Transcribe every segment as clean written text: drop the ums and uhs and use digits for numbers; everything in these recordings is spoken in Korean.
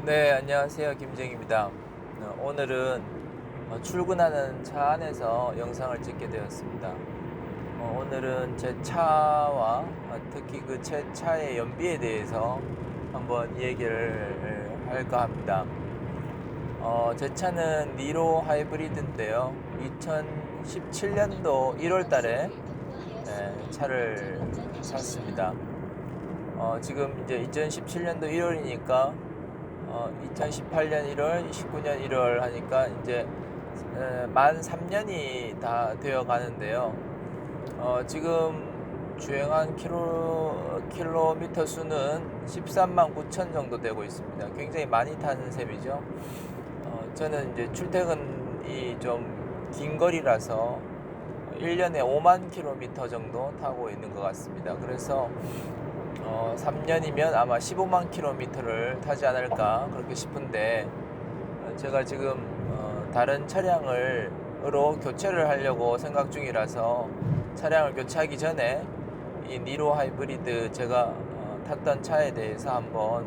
네, 안녕하세요. 김정입니다. 오늘은 출근하는 차 안에서 영상을 찍게 되었습니다. 오늘은 제 차와 특히 그 제 차의 연비에 대해서 한번 얘기를 할까 합니다. 제 차는 니로 하이브리드인데요. 2017년도 1월 달에 차를 샀습니다. 지금 이제 2017년도 1월이니까 2018년 1월, 19년 1월 하니까 이제 만 3년이 다 되어 가는데요. 지금 주행한 킬로미터 수는 13만 9천 정도 되고 있습니다. 굉장히 많이 타는 셈이죠. 저는 이제 출퇴근이 좀 긴 거리라서 1년에 5만 킬로미터 정도 타고 있는 것 같습니다. 그래서 3년이면 아마 15만 킬로미터를 타지 않을까 그렇게 싶은데, 제가 지금 다른 차량으로 교체를 하려고 생각 중이라서 차량을 교체하기 전에 이 니로 하이브리드 제가 탔던 차에 대해서 한번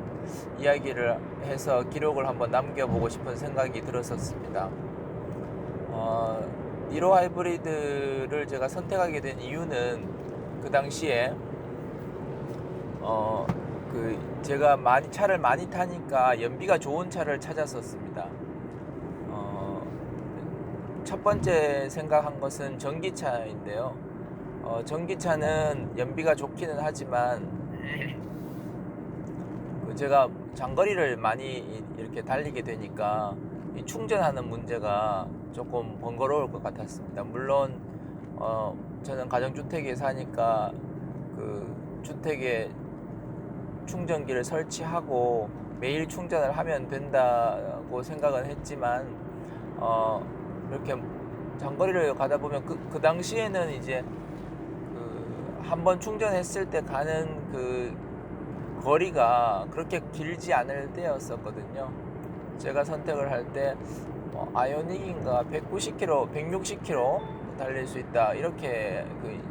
이야기를 해서 기록을 한번 남겨보고 싶은 생각이 들었었습니다. 니로 하이브리드를 제가 선택하게 된 이유는 그 당시에 제가 차를 많이 타니까 연비가 좋은 차를 찾았었습니다. 첫 번째 생각한 것은 전기차인데요. 전기차는 연비가 좋기는 하지만 제가 장거리를 많이 이렇게 달리게 되니까 이 충전하는 문제가 조금 번거로울 것 같았습니다. 물론 저는 가정주택에 사니까 그 주택에 충전기를 설치하고 매일 충전을 하면 된다고 생각은 했지만 이렇게 장거리를 가다 보면 그 당시에는 이제 한번 충전했을 때 가는 그 거리가 그렇게 길지 않을 때였었거든요. 제가 선택을 할 때 아이오닉인가 190km, 160km 달릴 수 있다 이렇게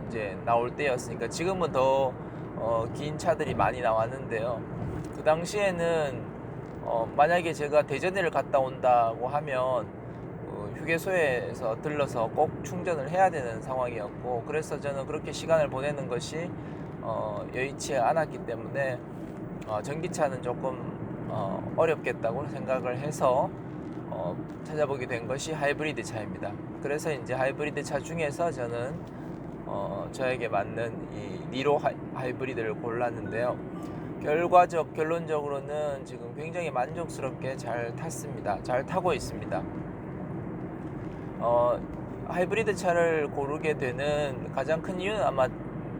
이제 나올 때였으니까, 지금은 더 긴 차들이 많이 나왔는데요. 그 당시에는 만약에 제가 대전에를 갔다 온다고 하면 휴게소에서 들러서 꼭 충전을 해야 되는 상황이었고, 그래서 저는 그렇게 시간을 보내는 것이 여의치 않았기 때문에 전기차는 조금 어렵겠다고 생각을 해서 찾아보게 된 것이 하이브리드 차입니다. 그래서 이제 하이브리드 차 중에서 저는 저에게 맞는 이 니로 하이브리드를 골랐는데요. 결론적으로는 지금 굉장히 만족스럽게 잘 탔습니다. 잘 타고 있습니다. 하이브리드 차를 고르게 되는 가장 큰 이유는 아마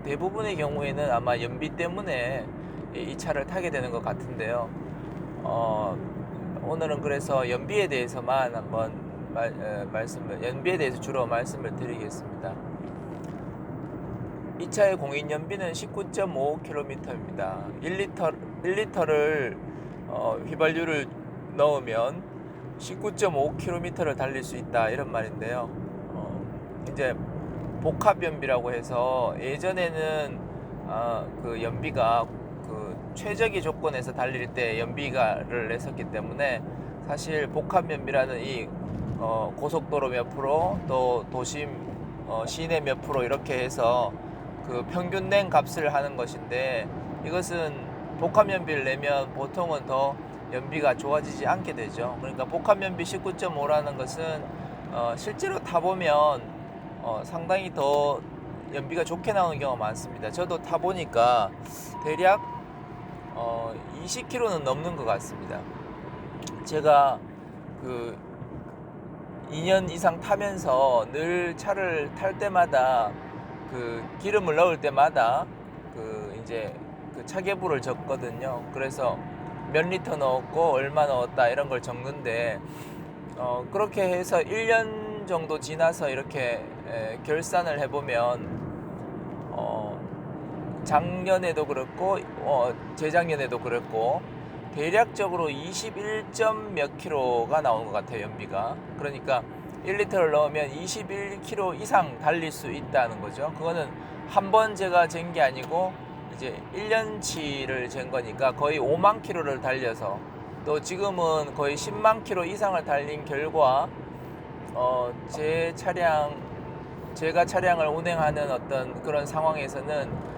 대부분의 경우에는 아마 연비 때문에 이 차를 타게 되는 것 같은데요. 오늘은 그래서 연비에 대해서만 한번 연비에 대해서 주로 말씀을 드리겠습니다. 이 차의 공인 연비는 19.5km입니다. 1리터를 휘발유를 넣으면 19.5km를 달릴 수 있다 이런 말인데요. 이제 복합 연비라고 해서 예전에는 그 연비가 그 최적의 조건에서 달릴 때 연비가를 냈었기 때문에, 사실 복합 연비라는 이 고속도로 몇 프로 또 도심 시내 몇 프로 이렇게 해서 그 평균 낸 값을 하는 것인데, 이것은 복합 연비를 내면 보통은 더 연비가 좋아지지 않게 되죠. 그러니까 복합 연비 19.5라는 것은 실제로 타보면 상당히 더 연비가 좋게 나오는 경우가 많습니다. 저도 타보니까 대략 20km는 넘는 것 같습니다. 제가 그 2년 이상 타면서 늘 차를 탈 때마다 그 기름을 넣을 때마다 이제 그 차계부를 적거든요. 그래서 몇 리터 넣었고 얼마 넣었다 이런 걸 적는데, 그렇게 해서 1년 정도 지나서 이렇게 결산을 해보면 작년에도 그렇고 재작년에도 그렇고 대략적으로 21점 몇 킬로가 나오는 것 같아요, 연비가. 그러니까 1리터를 넣으면 21km 이상 달릴 수 있다는 거죠. 그거는 한 번 제가 잰 게 아니고 이제 1년치를 잰 거니까 거의 5만 킬로를 달려서 또 지금은 거의 10만 킬로 이상을 달린 결과 제가 차량을 운행하는 어떤 그런 상황에서는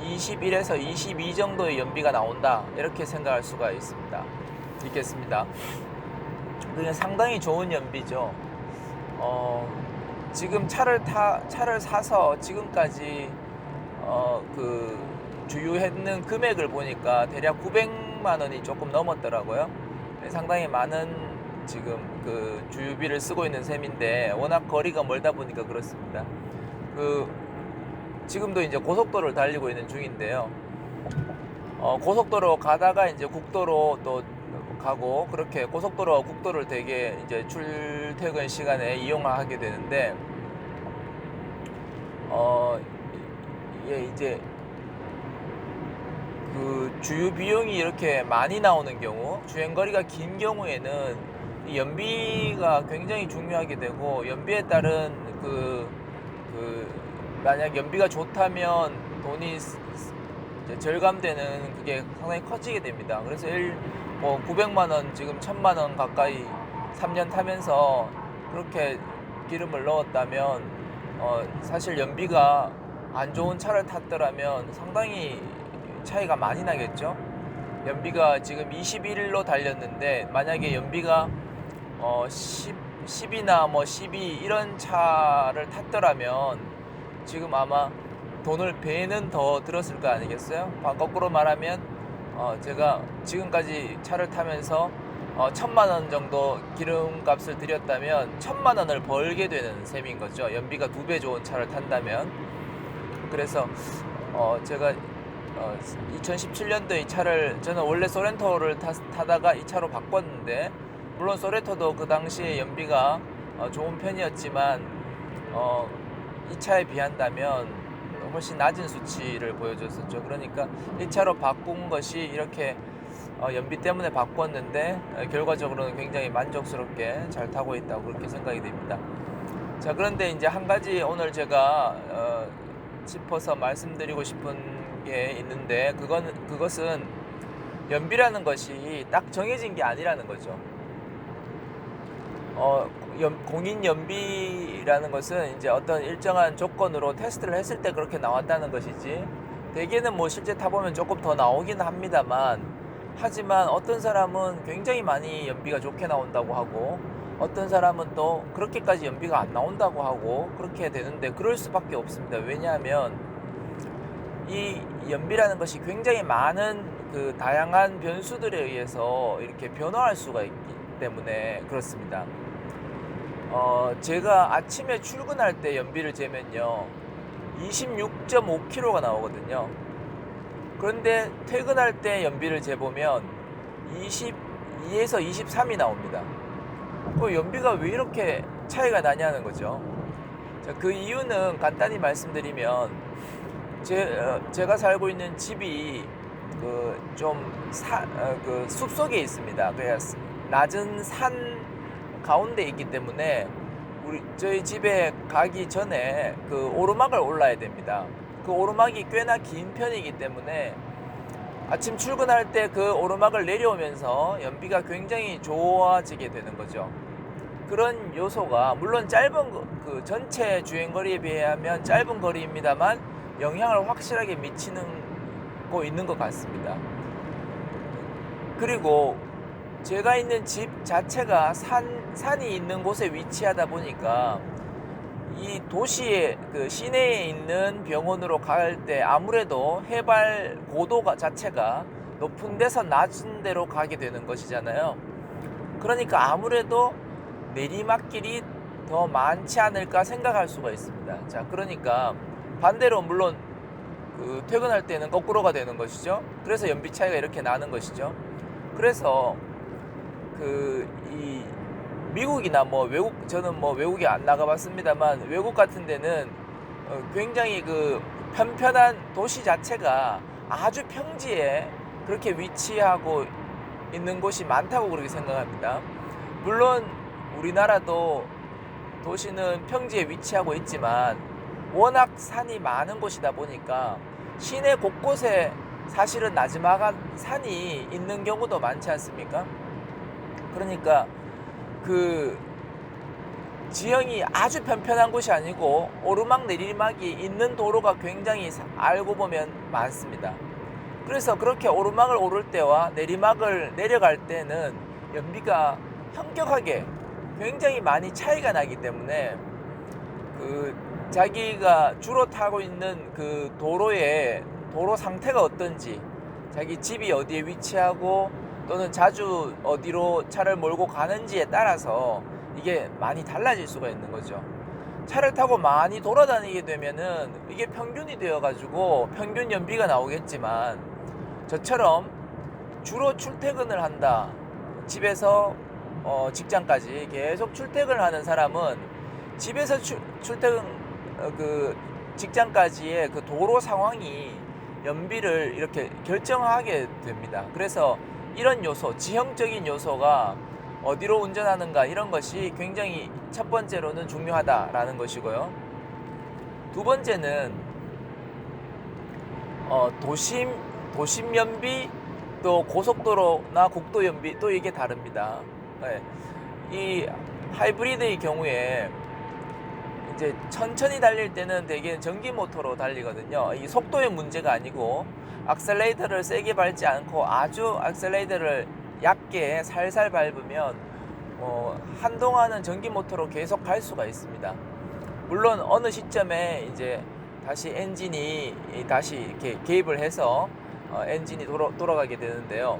21에서 22 정도의 연비가 나온다, 이렇게 생각할 수가 있겠습니다. 그게 상당히 좋은 연비죠. 지금 차를 사서 지금까지 그 주유했는 금액을 보니까 대략 900만 원이 조금 넘었더라고요. 상당히 많은 지금 그 주유비를 쓰고 있는 셈인데, 워낙 거리가 멀다 보니까 그렇습니다. 지금도 이제 고속도로를 달리고 있는 중인데요. 고속도로 가다가 이제 국도로 또 가고, 그렇게 고속도로와 국도를 되게 이제 출퇴근 시간에 이용하게 되는데, 이게 이제 그 주유 비용이 이렇게 많이 나오는 경우, 주행거리가 긴 경우에는 이 연비가 굉장히 중요하게 되고, 연비에 따른 만약 연비가 좋다면 돈이 이제 절감되는 그게 상당히 커지게 됩니다. 그래서 900만 원, 지금 1000만 원 가까이 3년 타면서 그렇게 기름을 넣었다면, 사실 연비가 안 좋은 차를 탔더라면 상당히 차이가 많이 나겠죠. 연비가 지금 21로 달렸는데, 만약에 연비가 10이나 뭐 12 이런 차를 탔더라면 지금 아마 돈을 배는 더 들었을 거 아니겠어요? 거꾸로 말하면 제가 지금까지 차를 타면서 1000만 원 정도 기름값을 들였다면 1000만 원을 벌게 되는 셈인 거죠. 연비가 2배 좋은 차를 탄다면. 그래서 제가 2017년도에 이 차를, 저는 원래 소렌토를 타다가 이 차로 바꿨는데, 물론 소렌토도 그 당시에 연비가 좋은 편이었지만 이 차에 비한다면 훨씬 낮은 수치를 보여줬었죠. 그러니까 이 차로 바꾼 것이 이렇게 연비 때문에 바꿨는데 결과적으로는 굉장히 만족스럽게 잘 타고 있다고 그렇게 생각이 됩니다. 자, 그런데 이제 한 가지 오늘 제가 짚어서 말씀드리고 싶은 게 있는데, 그것은 연비라는 것이 딱 정해진 게 아니라는 거죠. 공인 연비라는 것은 이제 어떤 일정한 조건으로 테스트를 했을 때 그렇게 나왔다는 것이지, 대개는 뭐 실제 타보면 조금 더 나오긴 합니다만, 하지만 어떤 사람은 굉장히 많이 연비가 좋게 나온다고 하고, 어떤 사람은 또 그렇게까지 연비가 안 나온다고 하고, 그렇게 되는데 그럴 수밖에 없습니다. 왜냐하면 이 연비라는 것이 굉장히 많은 그 다양한 변수들에 의해서 이렇게 변화할 수가 있기 때문에 그렇습니다. 제가 아침에 출근할 때 연비를 재면요, 26.5km가 나오거든요. 그런데 퇴근할 때 연비를 재보면 22에서 23이 나옵니다. 그 연비가 왜 이렇게 차이가 나냐는 거죠. 자, 그 이유는 간단히 말씀드리면, 제가 살고 있는 집이 그 숲속에 있습니다. 그래서 낮은 산 가운데 있기 때문에 저희 집에 가기 전에 그 오르막을 올라야 됩니다. 그 오르막이 꽤나 긴 편이기 때문에 아침 출근할 때 그 오르막을 내려오면서 연비가 굉장히 좋아지게 되는 거죠. 그런 요소가 물론 그 전체 주행거리에 비하면 짧은 거리입니다만 영향을 확실하게 미치고 있는 것 같습니다. 그리고 제가 있는 집 자체가 산이 있는 곳에 위치하다 보니까 이 도시의 그 시내에 있는 병원으로 갈 때 아무래도 해발 고도가 자체가 높은 데서 낮은 데로 가게 되는 것이잖아요. 그러니까 아무래도 내리막길이 더 많지 않을까 생각할 수가 있습니다. 자, 그러니까 반대로 물론 그 퇴근할 때는 거꾸로가 되는 것이죠. 그래서 연비 차이가 이렇게 나는 것이죠. 그래서 이 미국이나 뭐 외국, 저는 뭐 외국에 안 나가봤습니다만 외국 같은 데는 굉장히 그 편편한 도시 자체가 아주 평지에 그렇게 위치하고 있는 곳이 많다고 그렇게 생각합니다. 물론 우리나라도 도시는 평지에 위치하고 있지만 워낙 산이 많은 곳이다 보니까 시내 곳곳에 사실은 나지막한 산이 있는 경우도 많지 않습니까? 그러니까 그 지형이 아주 편편한 곳이 아니고 오르막 내리막이 있는 도로가 굉장히 알고 보면 많습니다. 그래서 그렇게 오르막을 오를 때와 내리막을 내려갈 때는 연비가 현격하게 굉장히 많이 차이가 나기 때문에 그 자기가 주로 타고 있는 그 도로의 도로 상태가 어떤지, 자기 집이 어디에 위치하고 또는 자주 어디로 차를 몰고 가는지에 따라서 이게 많이 달라질 수가 있는 거죠. 차를 타고 많이 돌아다니게 되면은 이게 평균이 되어 가지고 평균 연비가 나오겠지만, 저처럼 주로 출퇴근을 한다, 집에서 직장까지 계속 출퇴근을 하는 사람은 집에서 출퇴근 그 직장까지의 그 도로 상황이 연비를 이렇게 결정하게 됩니다. 그래서 이런 요소, 지형적인 요소가 어디로 운전하는가, 이런 것이 굉장히 첫 번째로는 중요하다라는 것이고요. 두 번째는 도심 연비, 또 고속도로나 국도 연비, 또 이게 다릅니다. 네. 이 하이브리드의 경우에 이제 천천히 달릴 때는 대개 전기 모터로 달리거든요. 이 속도의 문제가 아니고 악셀레이터를 세게 밟지 않고 아주 악셀레이터를 얕게 살살 밟으면 한동안은 전기 모터로 계속 갈 수가 있습니다. 물론 어느 시점에 이제 다시 엔진이 다시 이렇게 개입을 해서 엔진이 돌아가게 되는데요.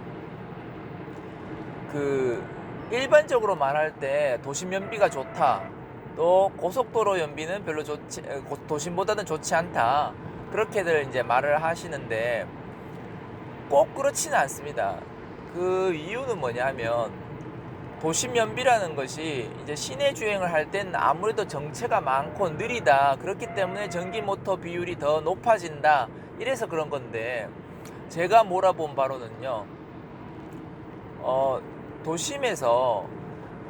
그 일반적으로 말할 때 도심 연비가 좋다, 또 고속도로 연비는 별로 도심보다는 좋지 않다, 그렇게들 이제 말을 하시는데 꼭 그렇지는 않습니다. 그 이유는 뭐냐면, 도심 연비라는 것이 이제 시내 주행을 할 땐 아무래도 정체가 많고 느리다, 그렇기 때문에 전기 모터 비율이 더 높아진다, 이래서 그런 건데, 제가 몰아본 바로는요, 도심에서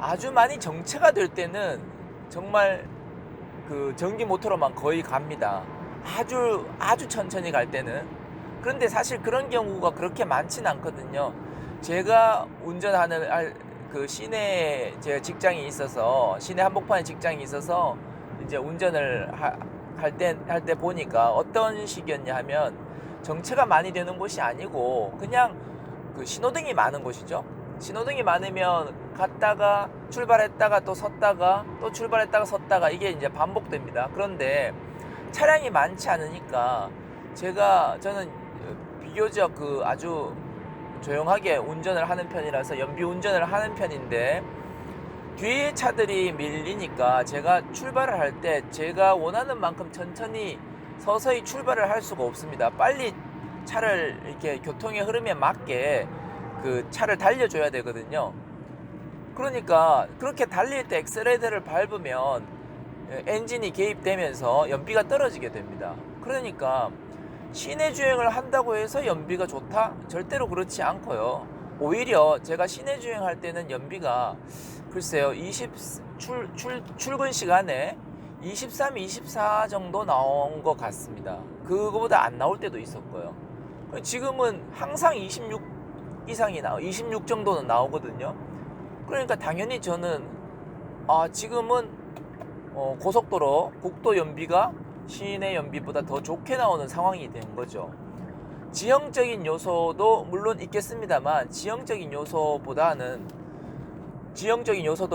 아주 많이 정체가 될 때는 정말 그 전기 모터로만 거의 갑니다. 아주 천천히 갈 때는. 그런데 사실 그런 경우가 그렇게 많지는 않거든요. 제가 운전하는 그 시내에 제 직장이 있어서, 시내 한복판에 직장이 있어서 이제 운전을 할 때 보니까 어떤 식이었냐 하면, 정체가 많이 되는 곳이 아니고 그냥 그 신호등이 많은 곳이죠. 신호등이 많으면 갔다가 출발했다가 또 섰다가 또 출발했다가 섰다가, 이게 이제 반복됩니다. 그런데 차량이 많지 않으니까 저는 비교적 그 아주 조용하게 운전을 하는 편이라서 연비 운전을 하는 편인데, 뒤에 차들이 밀리니까 제가 출발을 할 때 제가 원하는 만큼 천천히 서서히 출발을 할 수가 없습니다. 빨리 차를 이렇게 교통의 흐름에 맞게 그 차를 달려줘야 되거든요. 그러니까 그렇게 달릴 때 엑셀레이터를 밟으면 엔진이 개입되면서 연비가 떨어지게 됩니다. 그러니까 시내 주행을 한다고 해서 연비가 좋다? 절대로 그렇지 않고요. 오히려 제가 시내 주행할 때는 연비가 글쎄요, 출근 시간에 23, 24 정도 나온 것 같습니다. 그거보다 안 나올 때도 있었고요. 지금은 항상 26 이상이 26 정도는 나오거든요. 그러니까 당연히 저는 지금은 고속도로, 국도 연비가 시내 연비보다 더 좋게 나오는 상황이 된 거죠. 지형적인 요소도 물론 있겠습니다만, 지형적인 요소도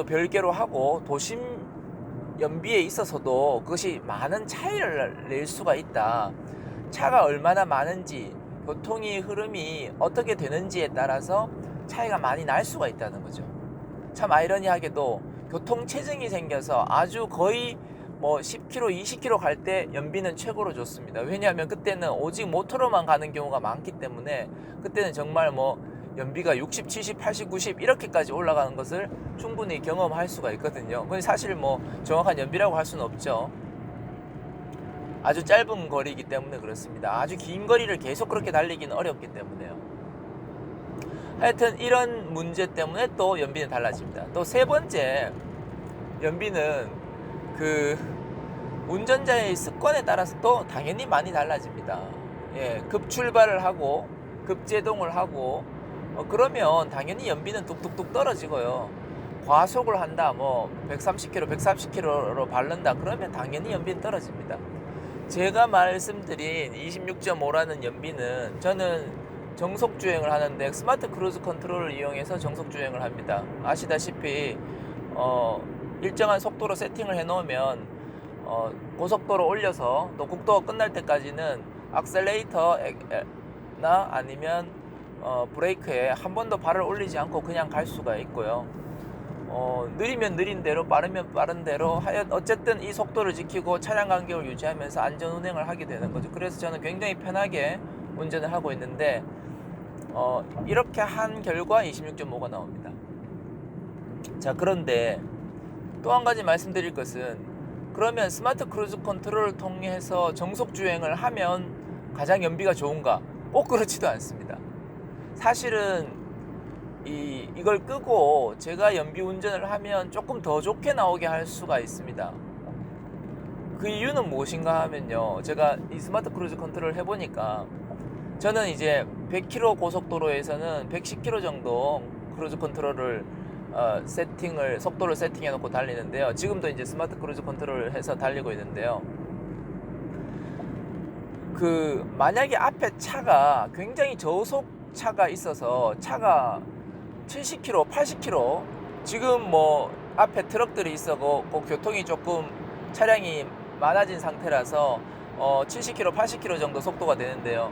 별개로 하고, 도심 연비에 있어서도 그것이 많은 차이를 낼 수가 있다. 차가 얼마나 많은지, 교통의 흐름이 어떻게 되는지에 따라서 차이가 많이 날 수가 있다는 거죠. 참 아이러니하게도 교통체증이 생겨서 아주 거의 뭐 10km, 20km 갈 때 연비는 최고로 좋습니다. 왜냐하면 그때는 오직 모터로만 가는 경우가 많기 때문에, 그때는 정말 뭐 연비가 60, 70, 80, 90 이렇게까지 올라가는 것을 충분히 경험할 수가 있거든요. 근데 사실 뭐 정확한 연비라고 할 수는 없죠. 아주 짧은 거리이기 때문에 그렇습니다. 아주 긴 거리를 계속 그렇게 달리기는 어렵기 때문에요. 하여튼 이런 문제 때문에 또 연비는 달라집니다. 또 세 번째, 연비는 그 운전자의 습관에 따라서 또 당연히 많이 달라집니다. 예, 급출발을 하고 급제동을 하고 그러면 당연히 연비는 뚝뚝뚝 떨어지고요. 과속을 한다, 뭐 130km, 140km로 바른다, 그러면 당연히 연비는 떨어집니다. 제가 말씀드린 26.5라는 연비는 저는 정속 주행을 하는데 스마트 크루즈 컨트롤을 이용해서 정속 주행을 합니다. 아시다시피 일정한 속도로 세팅을 해 놓으면 고속도로 올려서 또 국도가 끝날 때까지는 악셀레이터나 아니면 브레이크에 한 번도 발을 올리지 않고 그냥 갈 수가 있고요. 느리면 느린 대로, 빠르면 빠른 대로, 하여튼 어쨌든 이 속도를 지키고 차량 간격을 유지하면서 안전 운행을 하게 되는 거죠. 그래서 저는 굉장히 편하게 운전을 하고 있는데 이렇게 한 결과 26.5가 나옵니다. 자, 그런데 또 한 가지 말씀드릴 것은, 그러면 스마트 크루즈 컨트롤을 통해서 정속 주행을 하면 가장 연비가 좋은가? 꼭 그렇지도 않습니다. 사실은 이걸 끄고 제가 연비 운전을 하면 조금 더 좋게 나오게 할 수가 있습니다. 그 이유는 무엇인가 하면요, 제가 이 스마트 크루즈 컨트롤을 해보니까 저는 이제 100km 고속도로에서는 110km 정도 크루즈 컨트롤을 속도를 세팅해 놓고 달리는데요. 지금도 이제 스마트 크루즈 컨트롤을 해서 달리고 있는데요. 만약에 앞에 차가 굉장히 저속 차가 있어서 차가 70km, 80km, 지금 뭐 앞에 트럭들이 있어고 교통이 조금 차량이 많아진 상태라서 70km, 80km 정도 속도가 되는데요.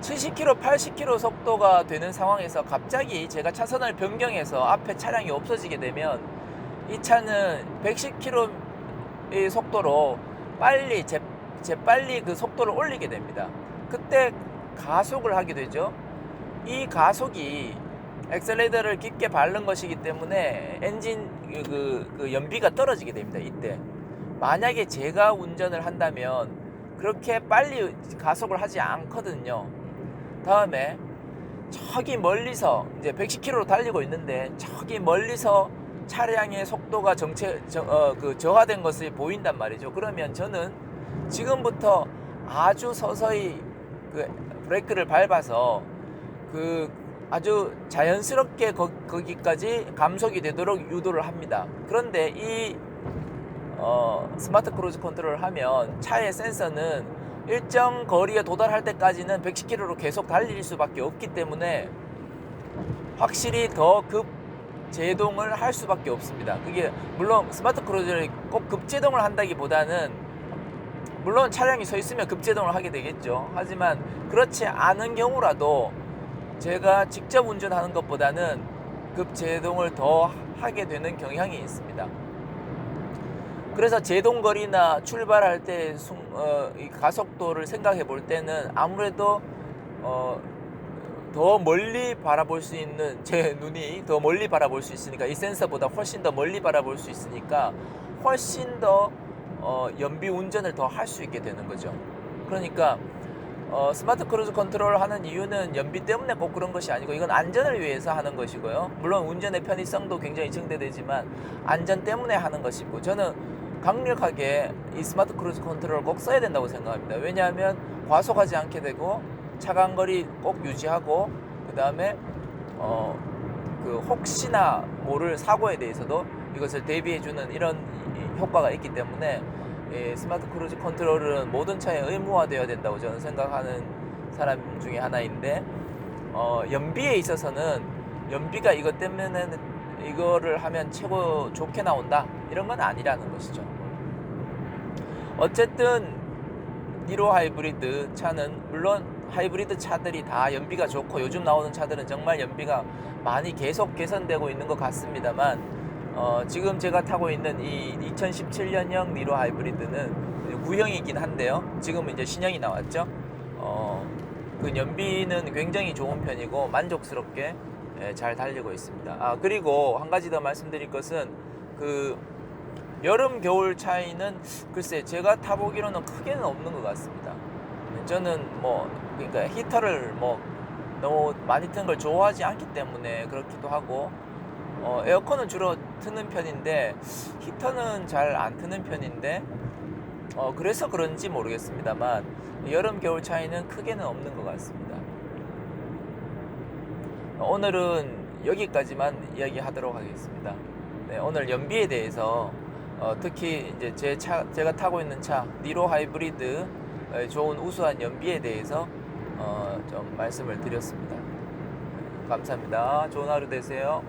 70km, 80km 속도가 되는 상황에서 갑자기 제가 차선을 변경해서 앞에 차량이 없어지게 되면 이 차는 110km의 속도로 재빨리 그 속도를 올리게 됩니다. 그때 가속을 하게 되죠. 이 가속이 엑셀레이터를 깊게 밟는 것이기 때문에 엔진 그 연비가 떨어지게 됩니다. 이때 만약에 제가 운전을 한다면 그렇게 빨리 가속을 하지 않거든요. 다음에 저기 멀리서 이제 110km로 달리고 있는데 저기 멀리서 차량의 속도가 저하된 것이 보인단 말이죠. 그러면 저는 지금부터 아주 서서히 브레이크를 밟아서 아주 자연스럽게 거기까지 감속이 되도록 유도를 합니다. 그런데 이 스마트 크루즈 컨트롤을 하면 차의 센서는 일정 거리에 도달할 때까지는 110km로 계속 달릴 수밖에 없기 때문에 확실히 더 급제동을 할 수밖에 없습니다. 그게 물론 스마트 크루즈를 꼭 급제동을 한다기보다는, 물론 차량이 서 있으면 급제동을 하게 되겠죠. 하지만 그렇지 않은 경우라도 제가 직접 운전하는 것보다는 급제동을 더 하게 되는 경향이 있습니다. 그래서 제동거리나 출발할 때 이 가속도를 생각해 볼 때는 아무래도 더 멀리 바라볼 수 있는, 제 눈이 더 멀리 바라볼 수 있으니까, 이 센서보다 훨씬 더 멀리 바라볼 수 있으니까 훨씬 더 연비 운전을 더 할 수 있게 되는 거죠. 그러니까 스마트 크루즈 컨트롤을 하는 이유는 연비 때문에 꼭 그런 것이 아니고 이건 안전을 위해서 하는 것이고요. 물론 운전의 편의성도 굉장히 증대되지만 안전 때문에 하는 것이고, 저는 강력하게 이 스마트 크루즈 컨트롤을 꼭 써야 된다고 생각합니다. 왜냐하면 과속하지 않게 되고 차간거리 꼭 유지하고, 그 다음에 혹시나 모를 사고에 대해서도 이것을 대비해주는 이런 효과가 있기 때문에 스마트 크루즈 컨트롤은 모든 차에 의무화되어야 된다고 저는 생각하는 사람 중에 하나인데, 연비에 있어서는 연비가 이것 때문에 이거를 하면 최고 좋게 나온다, 이런 건 아니라는 것이죠. 어쨌든 니로 하이브리드 차는, 물론 하이브리드 차들이 다 연비가 좋고 요즘 나오는 차들은 정말 연비가 많이 계속 개선되고 있는 것 같습니다만, 지금 제가 타고 있는 이 2017년형 니로 하이브리드는 구형이긴 한데요. 지금은 이제 신형이 나왔죠. 그 연비는 굉장히 좋은 편이고 만족스럽게 잘 달리고 있습니다. 그리고 한 가지 더 말씀드릴 것은, 여름 겨울 차이는 글쎄 제가 타보기로는 크게는 없는 것 같습니다. 저는 그러니까 히터를 너무 많이 트는 걸 좋아하지 않기 때문에 그렇기도 하고, 에어컨은 주로 트는 편인데 히터는 잘 안 트는 편인데, 그래서 그런지 모르겠습니다만 여름 겨울 차이는 크게는 없는 것 같습니다. 오늘은 여기까지만 이야기하도록 하겠습니다. 네, 오늘 연비에 대해서 특히 이제 제가 타고 있는 차 니로 하이브리드 좋은 우수한 연비에 대해서 좀 말씀을 드렸습니다. 감사합니다. 좋은 하루 되세요.